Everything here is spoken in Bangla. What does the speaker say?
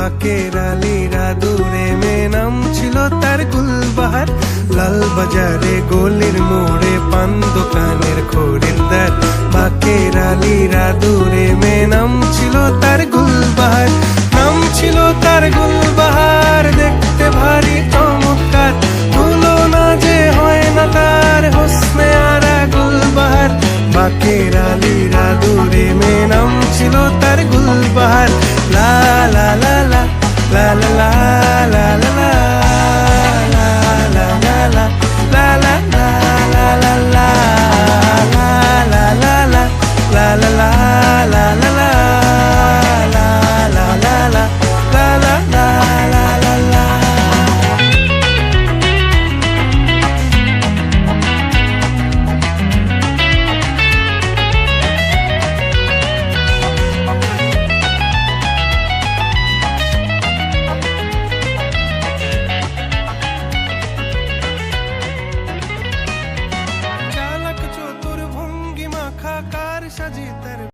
বাকের আলীরা দূরে মেয়ে নাম ছিল তার গুলবাহার। লাল বাজারে গলির মোড়ে পান দোকানের খরিদ্দার। বাকের আলীরা দূরে মেয়ে নাম ছিল তার গুলবাহার। নাম ছিল তার গুলবাহার, দেখতে ভারী চমৎকার। তুলনা যে হয় না তার হোসনে আরা গুলবাহার। বাকের আলীরা দূরে মেয়ে নাম ছিল তার গুলবাহার। লা লা লা লা লা লা লা লা লা।